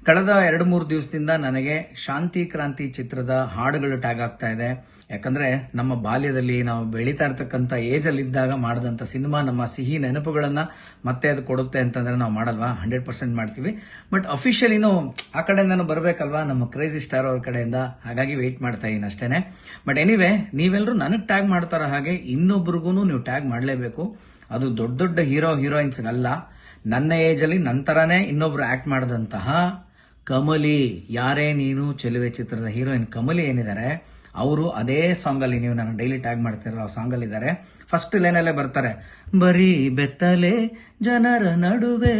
ಕಳೆದ 2-3 ದಿವಸದಿಂದ ನನಗೆ ಶಾಂತಿ ಕ್ರಾಂತಿ ಚಿತ್ರದ ಹಾಡುಗಳು ಟ್ಯಾಗ್ ಆಗ್ತಾ ಇದೆ. ಯಾಕಂದ್ರೆ ನಮ್ಮ ಬಾಲ್ಯದಲ್ಲಿ ನಾವು ಬೆಳೀತಾ ಇರ್ತಕ್ಕಂಥ ಏಜ್ ಅಲ್ಲಿ ಇದ್ದಾಗ ಮಾಡಿದಂತ ಸಿನಿಮಾ ನಮ್ಮ ಸಿಹಿ ನೆನಪುಗಳನ್ನ ಮತ್ತೆ ಅದು ಕೊಡುತ್ತೆ ಅಂತಂದ್ರೆ ನಾವು ಮಾಡಲ್ವಾ? 100% ಮಾಡ್ತೀವಿ. ಬಟ್ ಅಫಿಷಿಯಲಿನೂ ಆ ಕಡೆಯಿಂದನೂ ಬರಬೇಕಲ್ವಾ, ನಮ್ಮ ಕ್ರೇಜಿ ಸ್ಟಾರ್ ಅವ್ರ ಕಡೆಯಿಂದ. ಹಾಗಾಗಿ ವೆಯ್ಟ್ ಮಾಡ್ತಾ ಇದ್ದೀನಿ ಅಷ್ಟೇನೆ. ಬಟ್ ಎನಿವೆ, ನೀವೆಲ್ಲರೂ ನನಗೆ ಟ್ಯಾಗ್ ಮಾಡ್ತಾರ ಹಾಗೆ ಇನ್ನೊಬ್ರಿಗೂ ನೀವು ಟ್ಯಾಗ್ ಮಾಡಲೇಬೇಕು. ಅದು ದೊಡ್ಡ ದೊಡ್ಡ ಹೀರೋಯಿನ್ಸ್ಗಲ್ಲ, ನನ್ನ ಏಜ್ ಅಲ್ಲಿ ನಂತರನೇ ಇನ್ನೊಬ್ರು ಆಕ್ಟ್ ಮಾಡಿದಂತಹ ಕಮಲಿ, ಯಾರೇ ನೀನು ಚೆಲುವೆ ಚಿತ್ರದ ಹೀರೋಯಿನ್ ಕಮಲಿ ಏನಿದ್ದಾರೆ, ಅವರು ಅದೇ ಸಾಂಗ್ ಅಲ್ಲಿ, ನೀವು ನಾನು ಡೈಲಿ ಟ್ಯಾಗ್ ಮಾಡ್ತಿರೋ ಆ ಸಾಂಗ್ ಅಲ್ಲಿ ಇದ್ದಾರೆ. ಫಸ್ಟ್ ಲೈನಲ್ಲೇ ಬರ್ತಾರೆ, ಬರೀ ಬೆತ್ತಲೆ ಜನರ ನಡುವೆ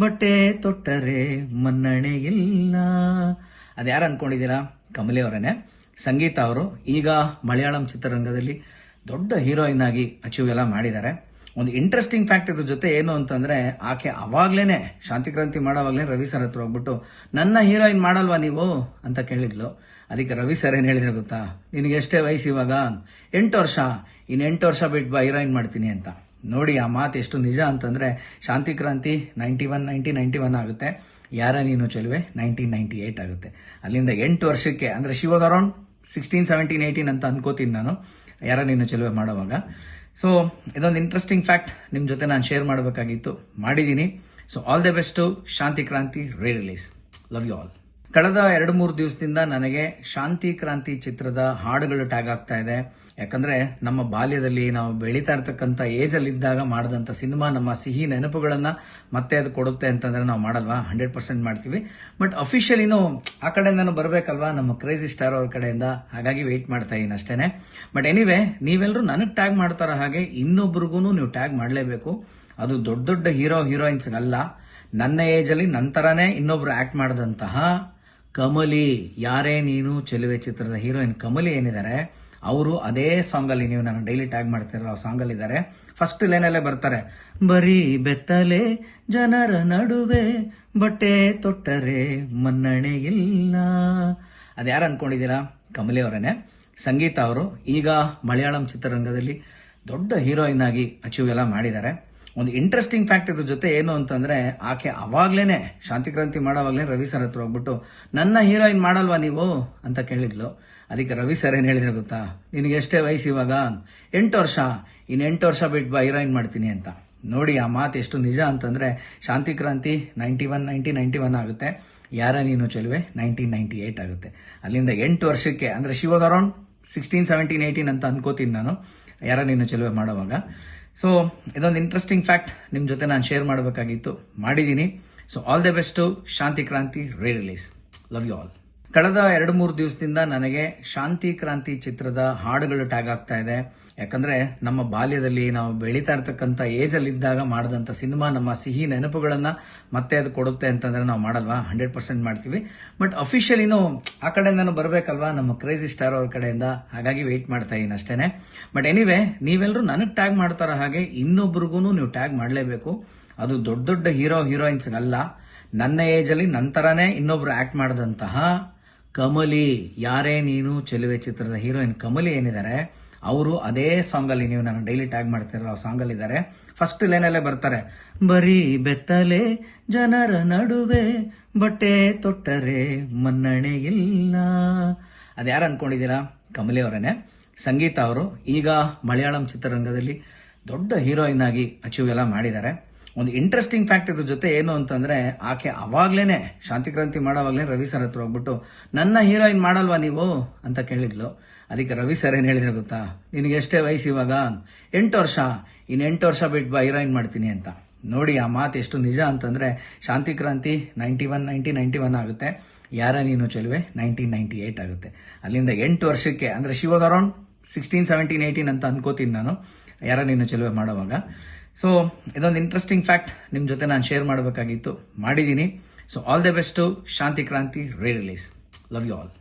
ಬಟ್ಟೆ ತೊಟ್ಟರೆ ಮನ್ನಣೆ ಇಲ್ಲ. ಅದ್ಯಾರು ಅನ್ಕೊಂಡಿದ್ದೀರಾ? ಕಮಲಿ ಅವರೇನೆ. ಸಂಗೀತ ಅವರು ಈಗ ಮಲಯಾಳಂ ಚಿತ್ರರಂಗದಲ್ಲಿ ದೊಡ್ಡ ಹೀರೋಯಿನ್ ಆಗಿ ಅಚೀವ್ ಎಲ್ಲ ಮಾಡಿದ್ದಾರೆ. ಒಂದು ಇಂಟ್ರೆಸ್ಟಿಂಗ್ ಫ್ಯಾಕ್ಟ್ ಇದ್ರ ಜೊತೆ ಏನು ಅಂತಂದ್ರೆ, ಆಕೆ ಅವಾಗ್ಲೇನೆ ಶಾಂತಿಕ್ರಾಂತಿ ಮಾಡೋವಾಗ್ಲೇ ರವಿ ಸರ್ ಹತ್ರ ಹೋಗ್ಬಿಟ್ಟು, ನನ್ನ ಹೀರೋಯಿನ್ ಮಾಡಲ್ವಾ ನೀವು ಅಂತ ಕೇಳಿದ್ಲು. ಅದಕ್ಕೆ ರವಿ ಸರ್ ಏನ್ ಹೇಳಿದ್ರೆ ಗೊತ್ತಾ, ನಿನಗೆ ಎಷ್ಟೇ ವಯಸ್ಸು ಇವಾಗ? 8 ವರ್ಷ. ಇನ್ನು 8 ವರ್ಷ ಬಿಟ್ಟು ಬಾ, ಹೀರೋಯಿನ್ ಮಾಡ್ತೀನಿ ಅಂತ. ನೋಡಿ ಆ ಮಾತು ಎಷ್ಟು ನಿಜ ಅಂತಂದ್ರೆ, ಶಾಂತಿಕ್ರಾಂತಿ 1991 ಆಗುತ್ತೆ, ಯಾರ ನೀನು ಚೆಲುವೆ 1998 ಆಗುತ್ತೆ. ಅಲ್ಲಿಂದ 8 ವರ್ಷಕ್ಕೆ, ಅಂದ್ರೆ ಶಿ ವಾಸ್ ಅರೌಂಡ್ 16, 17, 18 ಅಂತ ಅನ್ಕೋತೀನಿ ನಾನು, ಯಾರ ನೀನು ಚೆಲುವೆ ಮಾಡೋವಾಗ. ಸೊ ಇದೊಂದು ಇಂಟ್ರೆಸ್ಟಿಂಗ್ ಫ್ಯಾಕ್ಟ್ ನಿಮ್ಮ ಜೊತೆ ನಾನು ಶೇರ್ ಮಾಡಬೇಕಾಗಿತ್ತು, ಮಾಡಿದ್ದೀನಿ. So all the best to Shanti Kranti re release. Love you all. ಕಳೆದ 2-3 ದಿವಸದಿಂದ ನನಗೆ ಶಾಂತಿ ಕ್ರಾಂತಿ ಚಿತ್ರದ ಹಾಡುಗಳು ಟ್ಯಾಗ್ ಆಗ್ತಾ ಇದೆ. ಯಾಕಂದ್ರೆ ನಮ್ಮ ಬಾಲ್ಯದಲ್ಲಿ ನಾವು ಬೆಳೀತಾ ಇರ್ತಕ್ಕಂಥ ಏಜ್ ಅಲ್ಲಿ ಇದ್ದಾಗ ಮಾಡಿದಂತ ಸಿನಿಮಾ ನಮ್ಮ ಸಿಹಿ ನೆನಪುಗಳನ್ನ ಮತ್ತೆ ಅದು ಕೊಡುತ್ತೆ ಅಂತಂದ್ರೆ ನಾವು ಮಾಡಲ್ವಾ? 100% ಮಾಡ್ತೀವಿ. ಬಟ್ ಅಫಿಷಿಯಲಿನೂ ಆ ಕಡೆಯಿಂದನೂ ಬರಬೇಕಲ್ವಾ, ನಮ್ಮ ಕ್ರೇಜಿ ಸ್ಟಾರ್ ಅವ್ರ ಕಡೆಯಿಂದ. ಹಾಗಾಗಿ ವೆಯ್ಟ್ ಮಾಡ್ತಾ ಇದ್ದೀನಿ ಅಷ್ಟೇನೆ. ಬಟ್ ಎನಿವೆ, ನೀವೆಲ್ಲರೂ ನನಗೆ ಟ್ಯಾಗ್ ಮಾಡ್ತಾರ ಹಾಗೆ ಇನ್ನೊಬ್ರಿಗೂ ನೀವು ಟ್ಯಾಗ್ ಮಾಡಲೇಬೇಕು. ಅದು ದೊಡ್ಡ ದೊಡ್ಡ ಹೀರೋಯಿನ್ಸ್ಗಲ್ಲ, ನನ್ನ ಏಜ್ ಅಲ್ಲಿ ನಂತರನೇ ಇನ್ನೊಬ್ರು ಆಕ್ಟ್ ಮಾಡಿದಂತಹ ಕಮಲಿ, ಯಾರೇ ನೀನು ಚೆಲುವೆ ಚಿತ್ರದ ಹೀರೋಯಿನ್ ಕಮಲಿ ಏನಿದ್ದಾರೆ, ಅವರು ಅದೇ ಸಾಂಗ್ ಅಲ್ಲಿ, ನೀವು ನಾನು ಡೈಲಿ ಟ್ಯಾಗ್ ಮಾಡ್ತಿರೋ ಆ ಸಾಂಗ್ ಅಲ್ಲಿ ಇದ್ದಾರೆ. ಫಸ್ಟ್ ಲೈನಲ್ಲೇ ಬರ್ತಾರೆ, ಬರೀ ಬೆತ್ತಲೆ ಜನರ ನಡುವೆ ಬಟ್ಟೆ ತೊಟ್ಟರೆ ಮನ್ನಣೆ ಇಲ್ಲ. ಅದ್ಯಾರು ಅನ್ಕೊಂಡಿದ್ದೀರಾ? ಕಮಲಿ ಅವರೇನೆ. ಸಂಗೀತ ಅವರು ಈಗ ಮಲಯಾಳಂ ಚಿತ್ರರಂಗದಲ್ಲಿ ದೊಡ್ಡ ಹೀರೋಯಿನ್ ಆಗಿ ಅಚೀವ್ ಎಲ್ಲ ಮಾಡಿದ್ದಾರೆ. ಒಂದು ಇಂಟ್ರೆಸ್ಟಿಂಗ್ ಫ್ಯಾಕ್ಟ್ ಇದ್ರ ಜೊತೆ ಏನು ಅಂತಂದ್ರೆ, ಆಕೆ ಅವಾಗ್ಲೇನೆ ಶಾಂತಿಕ್ರಾಂತಿ ಮಾಡೋವಾಗ್ಲೇ ರವಿ ಸರ್ ಹತ್ರ ಹೋಗ್ಬಿಟ್ಟು, ನನ್ನ ಹೀರೋಯಿನ್ ಮಾಡಲ್ವಾ ನೀವು ಅಂತ ಕೇಳಿದ್ಲು. ಅದಕ್ಕೆ ರವಿ ಸರ್ ಏನ್ ಹೇಳಿದ್ರೆ ಗೊತ್ತಾ, ನಿನಗೆ ಎಷ್ಟೇ ವಯಸ್ಸು ಇವಾಗ? 8 ವರ್ಷ. ಇನ್ನು 8 ವರ್ಷ ಬಿಟ್ಟು ಬಾ, ಹೀರೋಯಿನ್ ಮಾಡ್ತೀನಿ ಅಂತ. ನೋಡಿ ಆ ಮಾತು ಎಷ್ಟು ನಿಜ ಅಂತಂದ್ರೆ, ಶಾಂತಿಕ್ರಾಂತಿ 1991 ಆಗುತ್ತೆ, ಯಾರ ನೀನು ಚೆಲುವೆ 1998 ಆಗುತ್ತೆ. ಅಲ್ಲಿಂದ 8 ವರ್ಷಕ್ಕೆ, ಅಂದ್ರೆ ಶಿ ವಾಸ್ ಅರೌಂಡ್ 16, 17, 18 ಅಂತ ಅನ್ಕೋತೀನಿ ನಾನು, ಯಾರ ನೀನು ಚೆಲುವೆ ಮಾಡೋವಾಗ. ಸೊ ಇದೊಂದು ಇಂಟ್ರೆಸ್ಟಿಂಗ್ ಫ್ಯಾಕ್ಟ್ ನಿಮ್ಮ ಜೊತೆ ನಾನು ಶೇರ್ ಮಾಡಬೇಕಾಗಿತ್ತು, ಮಾಡಿದ್ದೀನಿ. So all the best to Shanti Kranti re release. Love you all. ಕಳೆದ 2-3 ದಿವಸದಿಂದ ನನಗೆ ಶಾಂತಿ ಕ್ರಾಂತಿ ಚಿತ್ರದ ಹಾಡುಗಳು ಟ್ಯಾಗ್ ಆಗ್ತಾ ಇದೆ. ಯಾಕಂದ್ರೆ ನಮ್ಮ ಬಾಲ್ಯದಲ್ಲಿ ನಾವು ಬೆಳೀತಾ ಇರ್ತಕ್ಕಂಥ ಏಜ್ ಅಲ್ಲಿ ಇದ್ದಾಗ ಮಾಡಿದಂತ ಸಿನಿಮಾ ನಮ್ಮ ಸಿಹಿ ನೆನಪುಗಳನ್ನ ಮತ್ತೆ ಅದು ಕೊಡುತ್ತೆ ಅಂತಂದ್ರೆ ನಾವು ಮಾಡಲ್ವಾ? 100% ಮಾಡ್ತೀವಿ. ಬಟ್ ಅಫಿಷಿಯಲಿನೂ ಆ ಕಡೆಯಿಂದನೂ ಬರಬೇಕಲ್ವಾ, ನಮ್ಮ ಕ್ರೇಜಿ ಸ್ಟಾರ್ ಅವ್ರ ಕಡೆಯಿಂದ. ಹಾಗಾಗಿ ವೆಯ್ಟ್ ಮಾಡ್ತಾ ಇದ್ದೀನಿ ಅಷ್ಟೇನೆ. ಬಟ್ ಎನಿವೆ, ನೀವೆಲ್ಲರೂ ನನಗೆ ಟ್ಯಾಗ್ ಮಾಡ್ತಾರ ಹಾಗೆ ಇನ್ನೊಬ್ರಿಗೂ ನೀವು ಟ್ಯಾಗ್ ಮಾಡಲೇಬೇಕು. ಅದು ದೊಡ್ಡ ದೊಡ್ಡ ಹೀರೋಯಿನ್ಸ್ಗಲ್ಲ, ನನ್ನ ಏಜ್ ಅಲ್ಲಿ ನಂತರನೇ ಇನ್ನೊಬ್ರು ಆಕ್ಟ್ ಮಾಡಿದಂತಹ ಕಮಲಿ, ಯಾರೇ ನೀನು ಚೆಲುವೆ ಚಿತ್ರದ ಹೀರೋಯಿನ್ ಕಮಲಿ ಏನಿದ್ದಾರೆ, ಅವರು ಅದೇ ಸಾಂಗ್ ಅಲ್ಲಿ, ನೀವು ನಾನು ಡೈಲಿ ಟ್ಯಾಗ್ ಮಾಡ್ತಿರೋ ಆ ಸಾಂಗ್ ಅಲ್ಲಿ ಇದ್ದಾರೆ. ಫಸ್ಟ್ ಲೈನಲ್ಲೇ ಬರ್ತಾರೆ, ಬರೀ ಬೆತ್ತಲೆ ಜನರ ನಡುವೆ ಬಟ್ಟೆ ತೊಟ್ಟರೆ ಮನ್ನಣೆ ಇಲ್ಲ. ಅದ್ಯಾರು ಅನ್ಕೊಂಡಿದ್ದೀರಾ? ಕಮಲಿ ಅವರೇನೆ. ಸಂಗೀತ ಅವರು ಈಗ ಮಲಯಾಳಂ ಚಿತ್ರರಂಗದಲ್ಲಿ ದೊಡ್ಡ ಹೀರೋಯಿನ್ ಆಗಿ ಅಚೀವ್ ಎಲ್ಲ ಮಾಡಿದ್ದಾರೆ. ಒಂದು ಇಂಟ್ರೆಸ್ಟಿಂಗ್ ಫ್ಯಾಕ್ಟ್ ಇದ್ರ ಜೊತೆ ಏನು ಅಂತಂದ್ರೆ, ಆಕೆ ಅವಾಗ್ಲೇನೆ ಶಾಂತಿಕ್ರಾಂತಿ ಮಾಡೋವಾಗ್ಲೇ ರವಿ ಸರ್ ಹತ್ರ ಹೋಗ್ಬಿಟ್ಟು, ನನ್ನ ಹೀರೋಯಿನ್ ಮಾಡಲ್ವಾ ನೀವು ಅಂತ ಕೇಳಿದ್ಲು. ಅದಕ್ಕೆ ರವಿ ಸರ್ ಏನ್ ಹೇಳಿದ್ರೆ ಗೊತ್ತಾ, ನಿನಗೆ ಎಷ್ಟೇ ವಯಸ್ಸು ಇವಾಗ? 8 ವರ್ಷ. ಇನ್ನು 8 ವರ್ಷ ಬಿಟ್ಟು ಬಾ, ಹೀರೋಯಿನ್ ಮಾಡ್ತೀನಿ ಅಂತ. ನೋಡಿ ಆ ಮಾತು ಎಷ್ಟು ನಿಜ ಅಂತಂದ್ರೆ, ಶಾಂತಿಕ್ರಾಂತಿ 1991 ಆಗುತ್ತೆ, ಯಾರ ನೀನು ಚೆಲುವೆ 1998 ಆಗುತ್ತೆ. ಅಲ್ಲಿಂದ 8 ವರ್ಷಕ್ಕೆ, ಅಂದ್ರೆ ಶಿ ವಾಸ್ ಅರೌಂಡ್ 16, 17, 18 ಅಂತ ಅನ್ಕೋತೀನಿ ನಾನು, ಯಾರ ನೀನು ಚೆಲುವೆ ಮಾಡೋವಾಗ. ಸೊ ಇದೊಂದು ಇಂಟ್ರೆಸ್ಟಿಂಗ್ ಫ್ಯಾಕ್ಟ್ ನಿಮ್ಮ ಜೊತೆ ನಾನು ಶೇರ್ ಮಾಡಬೇಕಾಗಿತ್ತು, ಮಾಡಿದ್ದೀನಿ. So all the best to Shanti Kranti re release. Love you all.